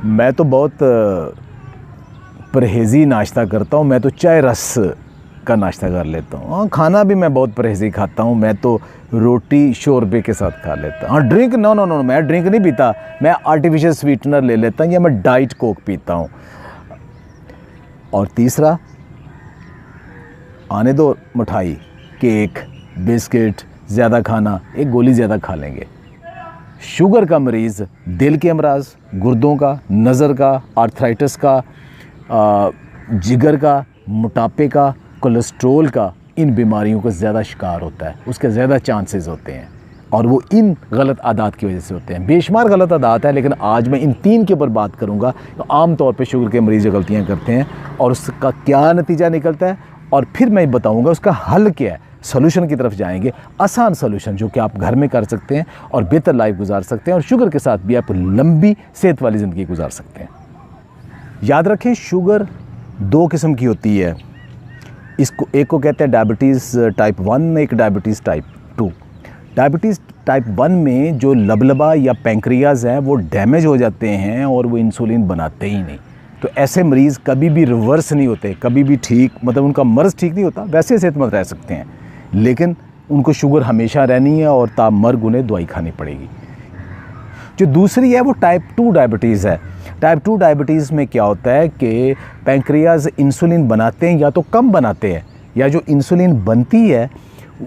मैं तो बहुत परहेज़ी नाश्ता करता हूँ। मैं तो चाय रस का नाश्ता कर लेता हूँ। हाँ, खाना भी मैं बहुत परहेज़ी खाता हूँ। मैं तो रोटी शोरबे के साथ खा लेता हूँ। हाँ, ड्रिंक नो, मैं ड्रिंक नहीं पीता। मैं आर्टिफिशियल स्वीटनर ले लेता हूँ या मैं डाइट कोक पीता हूँ। और तीसरा, आने दो मिठाई, केक, बिस्किट ज़्यादा खाना, एक गोली ज़्यादा खा लेंगे। शुगर का मरीज़ दिल के अमराज, गुर्दों का, नज़र का, आर्थराइटिस का, जिगर का, मोटापे का, कोलेस्ट्रोल का, इन बीमारियों का ज़्यादा शिकार होता है। उसके ज़्यादा चांसेस होते हैं और वो इन गलत आदात की वजह से होते हैं। बेशुमार गलत आदात है, लेकिन आज मैं इन 3 के ऊपर बात करूँगा। तो आम तौर पे शुगर के मरीज़ गलतियाँ करते हैं और उसका क्या नतीजा निकलता है, और फिर मैं बताऊँगा उसका हल क्या है। सोल्यूशन की तरफ जाएंगे, आसान सोल्यूशन जो कि आप घर में कर सकते हैं और बेहतर लाइफ गुजार सकते हैं, और शुगर के साथ भी आप लंबी सेहत वाली ज़िंदगी गुजार सकते हैं। याद रखें, शुगर 2 किस्म की होती है। इसको एक को कहते हैं डायबिटीज़ टाइप 1, एक डायबिटीज़ टाइप 2। डायबिटीज़ टाइप 1 में जो लबलबा या पैंक्रियाज हैं वो डैमेज हो जाते हैं और वो इंसुलिन बनाते ही नहीं। तो ऐसे मरीज़ कभी भी रिवर्स नहीं होते, कभी भी ठीक, मतलब उनका मर्ज़ ठीक नहीं होता, वैसे सेहतमंद रह सकते हैं, लेकिन उनको शुगर हमेशा रहनी है और तामर्ग उन्हें दवाई खानी पड़ेगी। जो दूसरी है वो टाइप 2 डायबिटीज़ है। टाइप 2 डायबिटीज़ में क्या होता है कि पैंक्रियाज इंसुलिन बनाते हैं या तो कम बनाते हैं, या जो इंसुलिन बनती है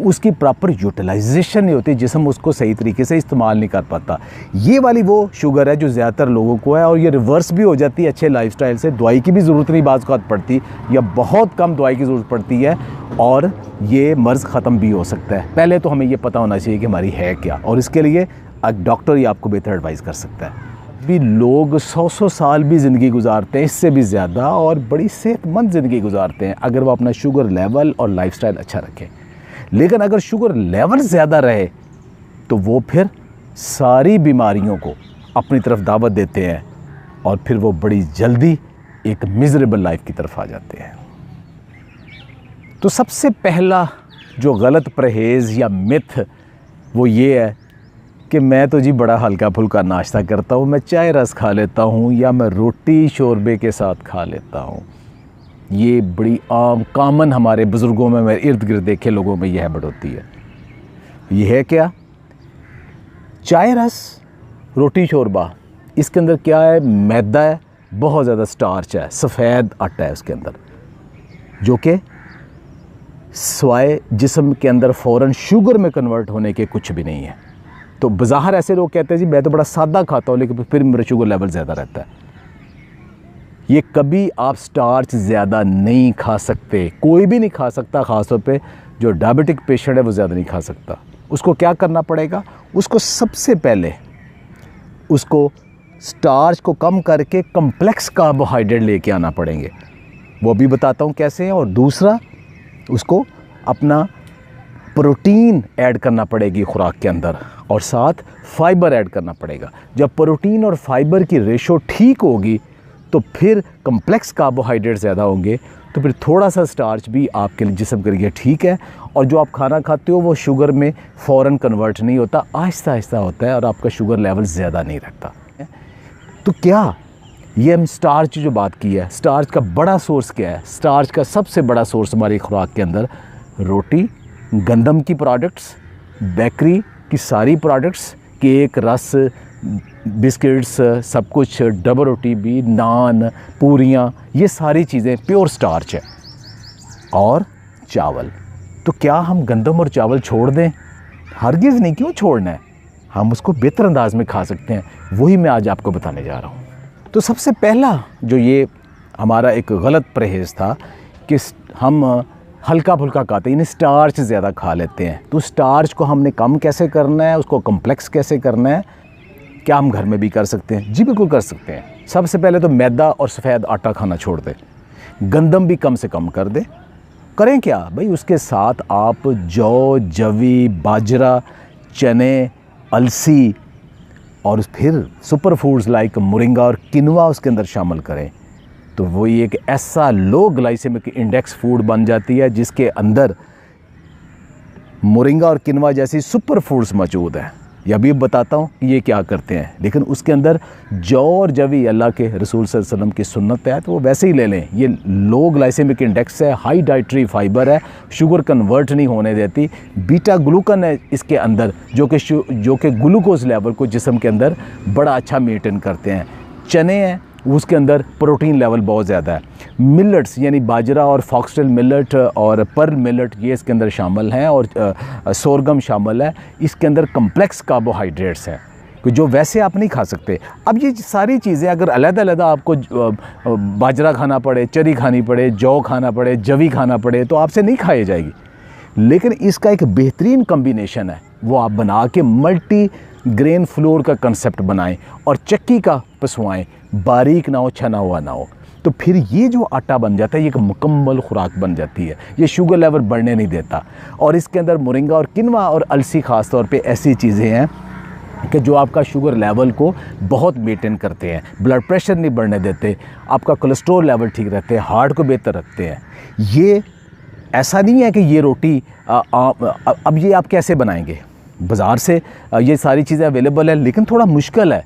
उसकी प्रॉपर यूटिलाइजेशन नहीं होती, जिस्म उसको सही तरीके से इस्तेमाल नहीं कर पाता। ये वाली वो शुगर है जो ज़्यादातर लोगों को है, और ये रिवर्स भी हो जाती है अच्छे लाइफस्टाइल से। दवाई की भी ज़रूरत नहीं बाज़ औक़ात पड़ती, या बहुत कम दवाई की ज़रूरत पड़ती है, और ये मर्ज़ ख़त्म भी हो सकता है। पहले तो हमें ये पता होना चाहिए कि हमारी है क्या, और इसके लिए डॉक्टर ही आपको बेहतर एडवाइस कर सकता है। भी लोग 100 साल भी ज़िंदगी गुजारते हैं, इससे भी ज़्यादा, और बड़ी सेहतमंद ज़िंदगी गुजारते हैं अगर वो अपना शुगर लेवल और लाइफस्टाइल अच्छा रखें। लेकिन अगर शुगर लेवल ज़्यादा रहे तो वो फिर सारी बीमारियों को अपनी तरफ दावत देते हैं, और फिर वो बड़ी जल्दी एक मिज़रेबल लाइफ की तरफ आ जाते हैं। तो सबसे पहला जो गलत परहेज़ या मिथ वो ये है कि मैं तो जी बड़ा हल्का फुल्का नाश्ता करता हूँ, मैं चाय रस खा लेता हूँ, या मैं रोटी शोरबे के साथ खा लेता हूँ। ये बड़ी आम कॉमन हमारे बुज़ुर्गों में, मेरे इर्द गिर्द देखे लोगों में ये हैबिट होती है। ये है क्या? चाय रस, रोटी शोरबा, इसके अंदर क्या है? मैदा है, बहुत ज़्यादा स्टार्च है, सफ़ेद आटा है उसके अंदर, जो कि स्वाय जिस्म के अंदर फ़ौरन शुगर में कन्वर्ट होने के कुछ भी नहीं है। तो बज़ाहिर ऐसे लोग कहते हैं जी मैं तो बड़ा सादा खाता हूँ, लेकिन फिर मेरा शुगर लेवल ज़्यादा रहता है। ये कभी आप स्टार्च ज़्यादा नहीं खा सकते, कोई भी नहीं खा सकता, ख़ासतौर पे जो डायबिटिक पेशेंट है वो ज़्यादा नहीं खा सकता। उसको क्या करना पड़ेगा? उसको सबसे पहले उसको स्टार्च को कम करके कम्प्लेक्स कार्बोहाइड्रेट लेके आना पड़ेंगे, वो भी बताता हूँ कैसे है। और दूसरा, उसको अपना प्रोटीन ऐड करना पड़ेगी खुराक के अंदर, और साथ फाइबर ऐड करना पड़ेगा। जब प्रोटीन और फाइबर की रेशो ठीक होगी तो फिर कम्प्लेक्स कार्बोहाइड्रेट ज़्यादा होंगे, तो फिर थोड़ा सा स्टार्च भी आपके जिस्म के लिए ठीक है, और जो आप खाना खाते हो वो शुगर में फ़ौरन कन्वर्ट नहीं होता, आहिस्ता आहिस्ता होता है, और आपका शुगर लेवल ज़्यादा नहीं रहता। तो क्या ये हम स्टार्च जो बात की है, स्टार्च का बड़ा सोर्स क्या है? स्टार्च का सबसे बड़ा सोर्स हमारी खुराक के अंदर रोटी, गंदम की प्रोडक्ट्स, बेकरी की सारी प्रोडक्ट्स, केक, रस, बिस्किट्स, सब कुछ, डबल रोटी भी, नान, पूरियाँ, ये सारी चीज़ें प्योर स्टार्च है। और चावल, तो क्या हम गंदम और चावल छोड़ दें? हरगिज़ नहीं, क्यों छोड़ना है? हम उसको बेहतर अंदाज में खा सकते हैं, वही मैं आज आपको बताने जा रहा हूँ। तो सबसे पहला जो ये हमारा एक गलत परहेज़ था कि हम हल्का फुल्का खाते हैं, यानी स्टार्च ज़्यादा खा लेते हैं। तो स्टार्च को हमने कम कैसे करना है, उसको कम्प्लेक्स कैसे करना है? क्या हम घर में भी कर सकते हैं? जी बिल्कुल कर सकते हैं। सबसे पहले तो मैदा और सफ़ेद आटा खाना छोड़ दें, गंदम भी कम से कम कर दें। करें क्या भाई? उसके साथ आप जौ, जवी, बाजरा, चने, अलसी, और फिर सुपर फूड्स लाइक मोरिंगा और किनवा उसके अंदर शामिल करें। तो वही एक ऐसा लो ग्लाइसेमिक इंडेक्स फूड बन जाती है जिसके अंदर मोरिंगा और किनवा जैसी सुपर फूड्स मौजूद हैं। या भी बताता हूँ कि ये क्या करते हैं, लेकिन उसके अंदर जौ और जवी अल्लाह के रसूल सल्लल्लाहु अलैहि वसल्लम की सुन्नत है, तो वो वैसे ही ले लें। ये लो ग्लाइसेमिक इंडेक्स है, हाई डाइटरी फाइबर है, शुगर कन्वर्ट नहीं होने देती, बीटा ग्लूकन है इसके अंदर जो कि ग्लूकोज लेवल को जिस्म के अंदर बड़ा अच्छा मेंटेन करते हैं। चने हैं, उसके अंदर प्रोटीन लेवल बहुत ज़्यादा है। मिलेट्स यानी बाजरा और फॉक्सटेल मिलेट और पर्ल मिलेट ये इसके अंदर शामिल हैं, और सोरगम शामिल है। इसके अंदर कम्प्लेक्स कार्बोहाइड्रेट्स हैं जो वैसे आप नहीं खा सकते। अब ये सारी चीज़ें अगर अलग-अलग आपको बाजरा खाना पड़े, चरी खानी पड़े, जौ खाना पड़े, जवी खाना पड़े, तो आपसे नहीं खाई जाएगी। लेकिन इसका एक बेहतरीन कम्बिनेशन है, वो आप बना के मल्टी ग्रेन फ्लोर का कंसेप्ट बनाएं और चक्की का पिसवाएं, बारीक ना हो, छना हुआ ना हो, तो फिर ये जो आटा बन जाता है ये एक मुकम्मल खुराक बन जाती है। ये शुगर लेवल बढ़ने नहीं देता। और इसके अंदर मोरिंगा और किनवा और अलसी ख़ास तौर पे ऐसी चीज़ें हैं कि जो आपका शुगर लेवल को बहुत मेंटेन करते हैं, ब्लड प्रेशर नहीं बढ़ने देते, आपका कोलेस्ट्रॉल लेवल ठीक रहते हैं, हार्ट को बेहतर रखते हैं। ये ऐसा नहीं है कि ये रोटी अब ये आप कैसे बनाएंगे, बाज़ार से ये सारी चीज़ें अवेलेबल है, लेकिन थोड़ा मुश्किल है।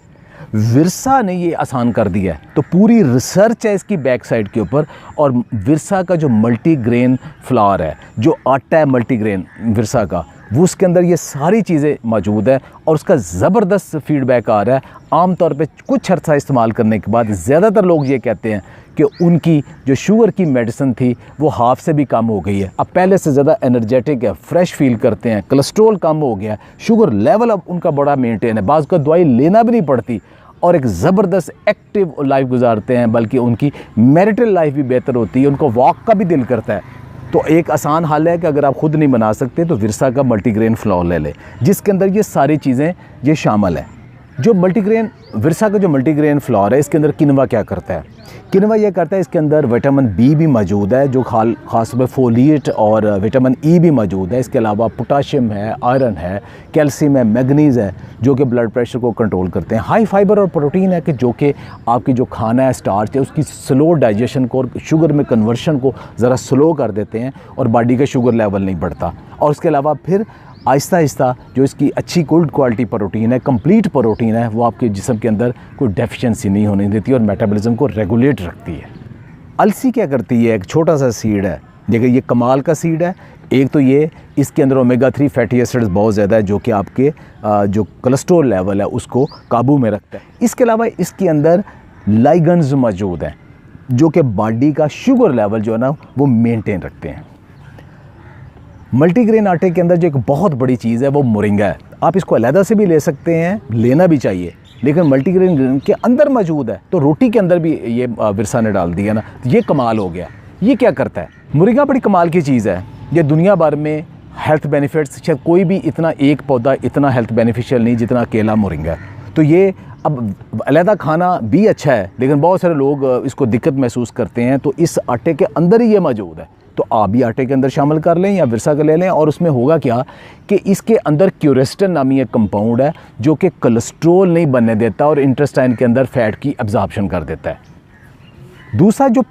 विरसा ने ये आसान कर दिया है, तो पूरी रिसर्च है इसकी बैक साइड के ऊपर। और विरसा का जो मल्टीग्रेन फ्लावर है, जो आटा है मल्टीग्रेन विरसा का, वो उसके अंदर ये सारी चीज़ें मौजूद है और उसका ज़बरदस्त फीडबैक आ रहा है। आम तौर पे कुछ अर्सा इस्तेमाल करने के बाद ज़्यादातर लोग ये कहते हैं कि उनकी जो शुगर की मेडिसिन थी वो हाफ से भी कम हो गई है, अब पहले से ज़्यादा एनर्जेटिक है, फ्रेश फील करते हैं, कोलेस्ट्रॉल कम हो गया, शुगर लेवल अब उनका बड़ा मेंटेन है, बाज़ को दवाई लेना भी नहीं पड़ती और एक ज़बरदस्त एक्टिव लाइफ गुजारते हैं। बल्कि उनकी मैरिटल लाइफ भी बेहतर होती है, उनको वॉक का भी दिल करता है। तो एक आसान हल है कि अगर आप ख़ुद नहीं बना सकते तो विरसा का मल्टीग्रेन फ्लावर ले लें, जिसके अंदर ये सारी चीज़ें ये शामिल हैं। जो मल्टीग्रेन विरसा का जो मल्टीग्रेन फ्लावर है, इसके अंदर किनवा क्या करता है? किनवा ये करता है, इसके अंदर विटामिन बी भी मौजूद है, जो ख़ास तौर पर फोलिएट और विटामिन ई भी मौजूद है। इसके अलावा पोटाशियम है, आयरन है, कैल्शियम है, मैग्नीज़ है, जो कि ब्लड प्रेशर को कंट्रोल करते हैं। हाई फाइबर और प्रोटीन है कि जो कि आपकी जो खाना है स्टार्च है उसकी स्लो डाइजेशन को और शुगर में कन्वर्शन को ज़रा स्लो कर देते हैं और बॉडी का शुगर लेवल नहीं बढ़ता। और उसके अलावा फिर आहिस्ता आहिस्ता जो इसकी अच्छी गुड क्वालिटी प्रोटीन है, कंप्लीट प्रोटीन है, वो आपके जिस्म के अंदर कोई डेफिशिएंसी नहीं होने देती और मेटाबॉलिज्म को रेगुलेट रखती है। अलसी क्या करती है, एक छोटा सा सीड है, देखिए ये कमाल का सीड है। एक तो ये इसके अंदर ओमेगा 3 फैटी एसिड्स बहुत ज़्यादा है, जो कि आपके जो कोलेस्ट्रॉल लेवल है उसको काबू में रखता है। इसके अलावा इसके अंदर लाइगन्स मौजूद हैं जो कि बॉडी का शुगर लेवल जो है ना वो मेनटेन रखते हैं। मल्टीग्रेन आटे के अंदर जो एक बहुत बड़ी चीज़ है वो मोरिंगा है। आप इसको अलहदा से भी ले सकते हैं, लेना भी चाहिए, लेकिन मल्टीग्रेन के अंदर मौजूद है, तो रोटी के अंदर भी ये विरसा ने डाल दिया ना, ये कमाल हो गया। ये क्या करता है? मोरिंगा बड़ी कमाल की चीज़ है। ये दुनिया भर में हेल्थ बेनिफिट्स, शायद कोई भी इतना एक पौधा इतना हेल्थ बेनिफिशियल नहीं जितना अकेला मोरिंगा है। तो ये अब अलहदा खाना भी अच्छा है, लेकिन बहुत सारे लोग इसको दिक्कत महसूस करते हैं, तो इस आटे के अंदर ही ये मौजूद है। तो आप भी आटे के अंदर शामिल कर लें या विरसा का ले लें। और उसमें होगा क्या कि इसके अंदर क्यूरेस्टिन नामी एक कंपाउंड है जो कि कोलेस्ट्रॉल नहीं बनने देता और इंटेस्टाइन के अंदर फैट की एब्जॉर्प्शन कर देता है। दूसरा, जो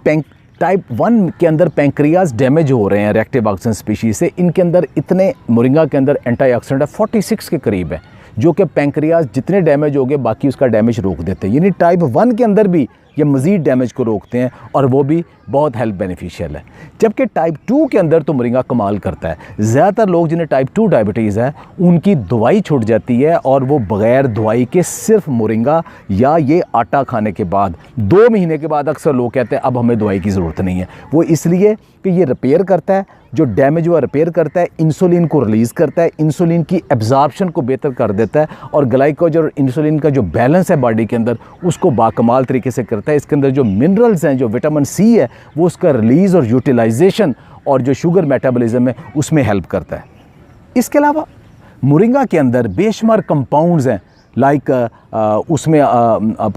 टाइप 1 के अंदर पैंक्रियाज डैमेज हो रहे हैं रिएक्टिव ऑक्सीजन स्पीशीज से, इनके अंदर इतने मोरिंगा के अंदर एंटीऑक्सीडेंट 46 के करीब है, जो कि पैंक्रियाज जितने डैमेज हो गए बाकी उसका डैमेज रोक देते हैं। यानी टाइप 1 के अंदर भी ये मज़ीद डैमेज को रोकते हैं और वो भी बहुत हेल्थ बेनिफिशियल है। जबकि टाइप 2 के अंदर तो मोरिंगा कमाल करता है। ज़्यादातर लोग जिन्हें टाइप 2 डायबिटीज़ है उनकी दवाई छूट जाती है और वो बग़ैर दवाई के सिर्फ मोरिंगा या ये आटा खाने के बाद 2 महीने के बाद अक्सर लोग कहते हैं अब हमें दवाई की ज़रूरत नहीं है। वो इसलिए कि ये रिपेयर करता है, जो डैमेज हुआ रिपेयर करता है, इंसुलिन को रिलीज़ करता है, इंसुलिन की एब्जॉर्प्शन को बेहतर कर देता है और ग्लाइकोज और इंसुलिन का जो बैलेंस है बॉडी के अंदर उसको बाकमाल तरीके से करता है। इसके अंदर जो मिनरल्स हैं, जो विटामिन सी है, वो उसका रिलीज़ और यूटिलाइजेशन और जो शुगर मेटाबॉलिज्म है उसमें हेल्प करता है। इसके अलावा मोरिंगा के अंदर बेशुमार कंपाउंड्स हैं, लाइक उसमें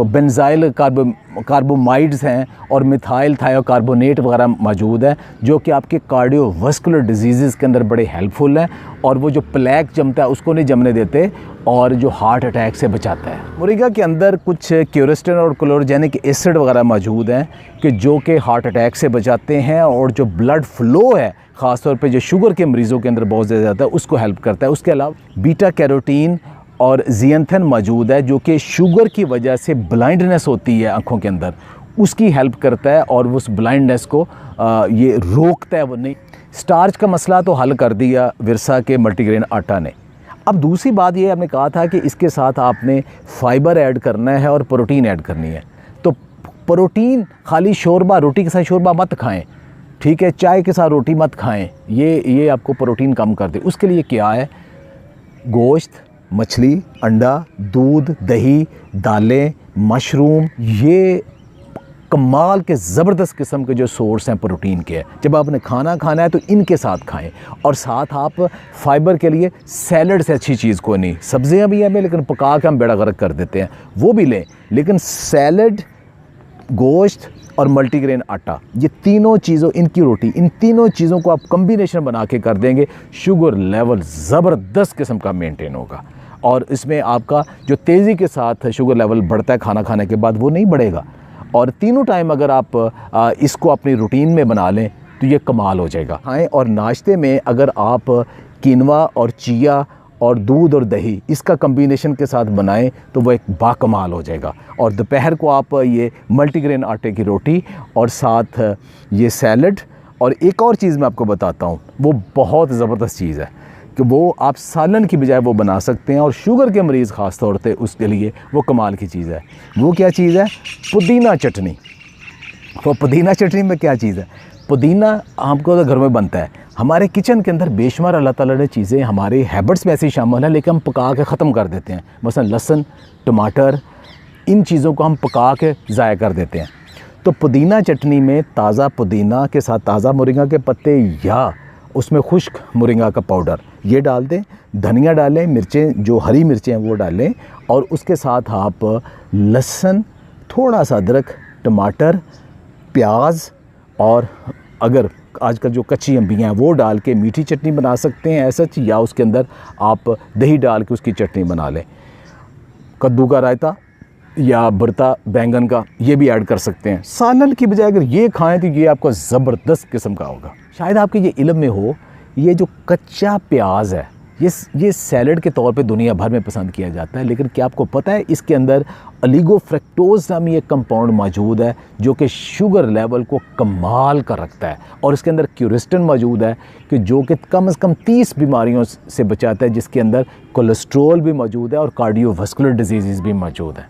बेंजाइल कार्बोमाइड्स हैं और मिथाइल थायोकार्बोनेट वगैरह मौजूद है, जो कि आपके कार्डियोवास्कुलर डिजीज़ के अंदर बड़े हेल्पफुल हैं और वो जो प्लेक जमता है उसको नहीं जमने देते और जो हार्ट अटैक से बचाता है। मोरिंगा के अंदर कुछ क्यूरेस्टिन और क्लोरोजेनिक एसिड वगैरह मौजूद हैं कि जो कि हार्ट अटैक से बचाते हैं और जो ब्लड फ़्लो है ख़ास तौर पे जो शुगर के मरीज़ों के अंदर बहुत ज़्यादा है उसको हेल्प करता है। उसके अलावा बीटा कैरोटीन और ज़ियंथन मौजूद है, जो कि शुगर की वजह से ब्लाइंडनेस होती है आँखों के अंदर, उसकी हेल्प करता है और उस ब्लाइंडनेस को ये रोकता है। वो नहीं, स्टार्च का मसला तो हल कर दिया विरसा के मल्टीग्रेन आटा ने। अब दूसरी बात ये आपने कहा था कि इसके साथ आपने फाइबर ऐड करना है और प्रोटीन ऐड करनी है। तो प्रोटीन खाली शोरबा, रोटी के साथ शोरबा मत खाएं, ठीक है, चाय के साथ रोटी मत खाएं, ये आपको प्रोटीन कम कर दे। उसके लिए क्या है, गोश्त, मछली, अंडा, दूध, दही, दालें, मशरूम, ये कमाल के ज़बरदस्त किस्म के जो सोर्स हैं प्रोटीन के। जब आपने खाना खाना है तो इनके साथ खाएं, और साथ आप फाइबर के लिए सैलड से अच्छी चीज़ कोई नहीं। सब्जियां भी हैं लेकिन पका के हम बेड़ा गर्क कर देते हैं, वो भी लें, लेकिन सैलड, गोश्त और मल्टीग्रेन आटा, ये तीनों चीज़ों, इनकी रोटी, इन तीनों चीज़ों को आप कम्बिनेशन बना के कर देंगे, शुगर लेवल ज़बरदस्त किस्म का मेंटेन होगा। और इसमें आपका जो तेज़ी के साथ शुगर लेवल बढ़ता है खाना खाने के बाद, वो नहीं बढ़ेगा। और तीनों टाइम अगर आप इसको अपनी रूटीन में बना लें तो ये कमाल हो जाएगा। खाएँ, और नाश्ते में अगर आप कीनवा और चिया और दूध और दही इसका कम्बिनेशन के साथ बनाएं तो वो एक बाकमाल हो जाएगा। और दोपहर को आप ये मल्टीग्रेन आटे की रोटी और साथ ये सैलड, और एक और चीज़ मैं आपको बताता हूँ, वो बहुत ज़बरदस्त चीज़ है कि वो आप सालन की बजाय वो बना सकते हैं, और शुगर के मरीज़ ख़ास तौर पे उसके लिए वो कमाल की चीज़ है। वो क्या चीज़ है, पुदीना चटनी। वो पुदीना चटनी में क्या चीज़ है, पुदीना हमको तो घर में बनता है, हमारे किचन के अंदर बेशुमार अल्लाह ताला ने चीज़ें, हमारे हैबिट्स में ऐसी शामिल है, लेकिन हम पका के ख़त्म कर देते हैं। मसलन लहसुन, टमाटर, इन चीज़ों को हम पका के ज़ाया कर देते हैं। तो पुदीना चटनी में ताज़ा पुदीना के साथ ताज़ा मोरिंगा के पत्ते या उसमें खुश्क मोरिंगा का पाउडर ये डाल दें, धनिया डालें, मिर्चें जो हरी मिर्चें हैं वो डालें, और उसके साथ आप लहसुन, थोड़ा सा अदरक, टमाटर, प्याज, और अगर आजकल जो कच्ची अम्बियाँ हैं वो डाल के मीठी चटनी बना सकते हैं ऐसा, या उसके अंदर आप दही डाल के उसकी चटनी बना लें। कद्दू का रायता या भरता बैंगन का ये भी ऐड कर सकते हैं। सालन की बजाय अगर ये खाएं तो ये आपको ज़बरदस्त किस्म का होगा। शायद आपके ये इल्म में हो, ये जो कच्चा प्याज है ये सैलड के तौर पे दुनिया भर में पसंद किया जाता है, लेकिन क्या आपको पता है इसके अंदर ओलिगोफ्रक्टोज नामी एक कंपाउंड मौजूद है जो कि शुगर लेवल को कमाल कर रखता है, और इसके अंदर क्यूरिस्टिन मौजूद है कि जो कि कम से कम 30 बीमारियों से बचाता है, जिसके अंदर कोलेस्ट्रॉल भी मौजूद है और कार्डियोवास्कुलर डिजीज़ भी मौजूद है।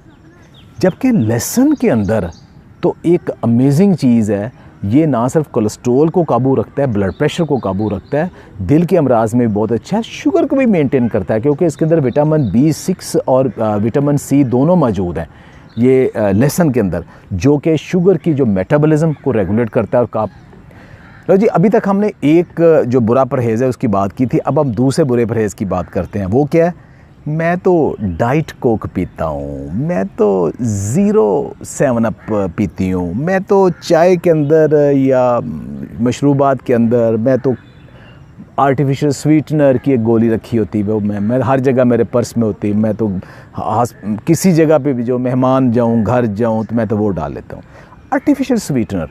जबकि लहसुन के अंदर तो एक अमेजिंग चीज़ है, ये ना सिर्फ कोलेस्ट्रॉल को काबू रखता है, ब्लड प्रेशर को काबू रखता है, दिल के अमराज में बहुत अच्छा है, शुगर को भी मेंटेन करता है, क्योंकि इसके अंदर विटामिन B6 और विटामिन C दोनों मौजूद हैं ये लहसुन के अंदर, जो कि शुगर की जो मेटाबॉलिज्म को रेगुलेट करता है। और लो जी, अभी तक हमने एक जो बुरा परहेज़ है उसकी बात की थी, अब हम दूसरे बुरे परहेज़ की बात करते हैं। वो क्या है, मैं तो डाइट कोक पीता हूँ, मैं तो 7 अप पीती हूँ, मैं तो चाय के अंदर या मशरूबात के अंदर मैं तो आर्टिफिशियल स्वीटनर की एक गोली रखी होती है, वो मैं हर जगह मेरे पर्स में होती है, मैं तो किसी जगह पे भी जो मेहमान जाऊँ, घर जाऊँ, तो मैं तो वो डाल लेता हूँ आर्टिफिशियल स्वीटनर।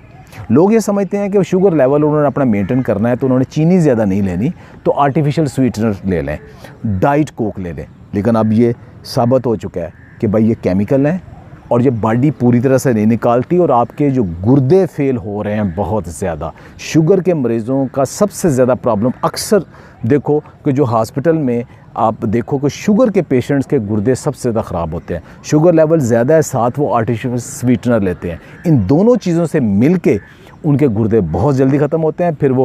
लोग ये समझते हैं कि शुगर लेवल उन्होंने अपना मेंटेन करना है तो उन्होंने चीनी ज़्यादा नहीं लेनी, तो आर्टिफिशियल स्वीटनर ले लें, डाइट कोक ले लें। लेकिन अब ये साबित हो चुका है कि भाई ये केमिकल हैं और ये बॉडी पूरी तरह से नहीं निकालती, और आपके जो गुर्दे फेल हो रहे हैं बहुत ज़्यादा। शुगर के मरीज़ों का सबसे ज़्यादा प्रॉब्लम अक्सर देखो कि जो हॉस्पिटल में आप देखो कि शुगर के पेशेंट्स के गुर्दे सबसे ज़्यादा ख़राब होते हैं। शुगर लेवल ज़्यादा है, साथ वो आर्टिफिशियल स्वीटनर लेते हैं, इन दोनों चीज़ों से मिल के उनके गुर्दे बहुत जल्दी ख़त्म होते हैं। फिर वो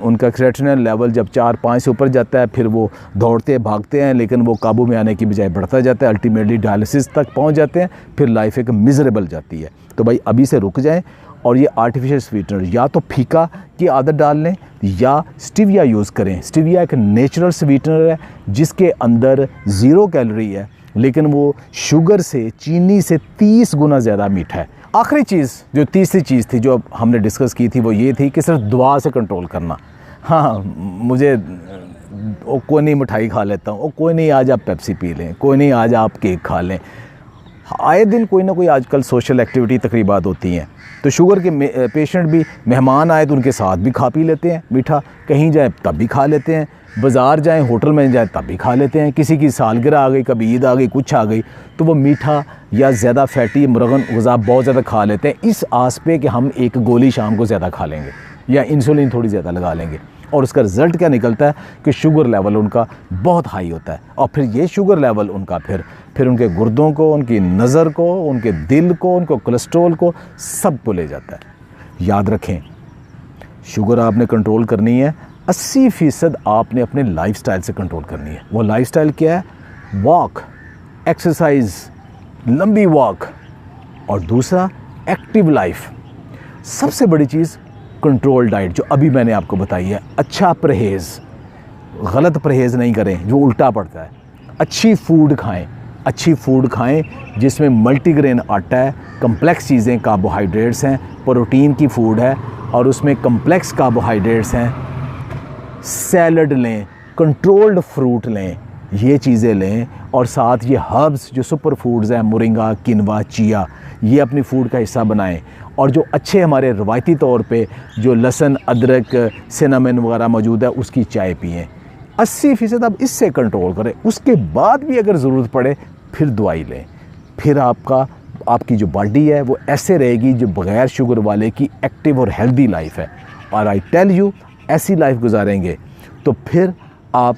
उनका क्रिएटिनिन लेवल जब 4-5 से ऊपर जाता है, फिर वो दौड़ते भागते हैं, लेकिन वो काबू में आने की बजाय बढ़ता जाता है, अल्टीमेटली डायलिसिस तक पहुंच जाते हैं, फिर लाइफ एक मिजरेबल जाती है। तो भाई अभी से रुक जाएं, और ये आर्टिफिशियल स्वीटनर या तो फीका की आदत डाल लें या स्टीविया यूज़ करें। स्टीविया एक नेचुरल स्वीटनर है जिसके अंदर 0 कैलोरी है, लेकिन वो शुगर से, चीनी से 30 गुना ज़्यादा मीठा है। आखिरी चीज़, जो तीसरी चीज़ थी जो हमने डिस्कस की थी, वो ये थी कि सिर्फ दुआ से कंट्रोल करना। हाँ, मुझे कोई नहीं मिठाई खा लेता हूँ, कोई नहीं आज आप पेप्सी पी लें, कोई नहीं आज आप केक खा लें। आए दिन कोई ना कोई आजकल सोशल एक्टिविटी तकरीबात होती हैं, तो शुगर के पेशेंट भी मेहमान आए तो उनके साथ भी खा पी लेते हैं मीठा, कहीं जाए तब भी खा लेते हैं, बाज़ार जाएं, होटल में जाएं तब भी खा लेते हैं। किसी की सालगिरह आ गई, कभी ईद आ गई, कुछ आ गई, तो वो मीठा या ज़्यादा फैटी मुरगन ग़िज़ा बहुत ज़्यादा खा लेते हैं इस आस पे कि हम एक गोली शाम को ज़्यादा खा लेंगे या इंसुलिन थोड़ी ज़्यादा लगा लेंगे। और उसका रिज़ल्ट क्या निकलता है कि शुगर लेवल उनका बहुत हाई होता है। और फिर ये शुगर लेवल उनका फिर उनके गुर्दों को, उनकी नज़र को, उनके दिल को, उनको कोलेस्ट्रॉल को, सब को ले जाता है। याद रखें, शुगर आपने कंट्रोल करनी है, 80% आपने अपने लाइफस्टाइल से कंट्रोल करनी है। वो लाइफस्टाइल क्या है? वॉक, एक्सरसाइज, लंबी वॉक, और दूसरा एक्टिव लाइफ। सबसे बड़ी चीज़ कंट्रोल डाइट, जो अभी मैंने आपको बताई है। अच्छा परहेज़, गलत परहेज़ नहीं करें जो उल्टा पड़ता है। अच्छी फूड खाएं, अच्छी फूड खाएं जिसमें मल्टीग्रेन आटा है, कम्प्लेक्स चीज़ें, कार्बोहाइड्रेट्स हैं, प्रोटीन की फूड है और उसमें कम्प्लेक्स कार्बोहाइड्रेट्स हैं। सैलड लें, कंट्रोल्ड फ्रूट लें, ये चीज़ें लें, और साथ ये हर्ब्स जो सुपर फूड्स हैं, मोरिंगा, किनवा, चिया, ये अपनी फूड का हिस्सा बनाएं। और जो अच्छे हमारे रवायती तौर पे जो लहसुन, अदरक, सिनेमन वगैरह मौजूद है, उसकी चाय पिएं। 80% आप इससे कंट्रोल करें। उसके बाद भी अगर ज़रूरत पड़े फिर दवाई लें। फिर आपकी जो बॉडी है वो ऐसे रहेगी जो बग़ैर शुगर वाले की एक्टिव और हेल्दी लाइफ है। और आई टेल यू, ऐसी लाइफ गुजारेंगे तो फिर आप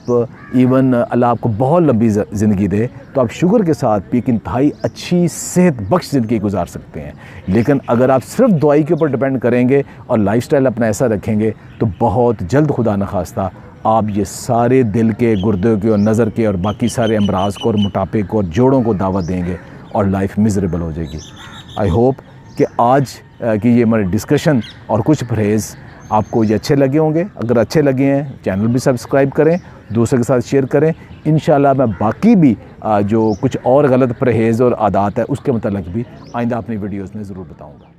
इवन अल्लाह आपको बहुत लंबी ज़िंदगी दे तो आप शुगर के साथ भी एक इंतहाई अच्छी सेहत बख्श ज़िंदगी गुजार सकते हैं। लेकिन अगर आप सिर्फ दवाई के ऊपर डिपेंड करेंगे और लाइफस्टाइल अपना ऐसा रखेंगे तो बहुत जल्द, खुदा न खास्ता, आप ये सारे दिल के, गुर्दे के और नज़र के और बाकी सारे अमराज को और मोटापे को और जोड़ों को दावत देंगे और लाइफ मिजरेबल हो जाएगी। आई होप कि आज की ये हमारी डिस्कशन और कुछ परहेज़ आपको ये अच्छे लगे होंगे। अगर अच्छे लगे हैं चैनल भी सब्सक्राइब करें, दूसरे के साथ शेयर करें। इंशाल्लाह मैं बाकी भी जो कुछ और गलत परहेज़ और आदात है उसके मतलब भी आइंदा अपनी वीडियोज़ में ज़रूर बताऊँगा।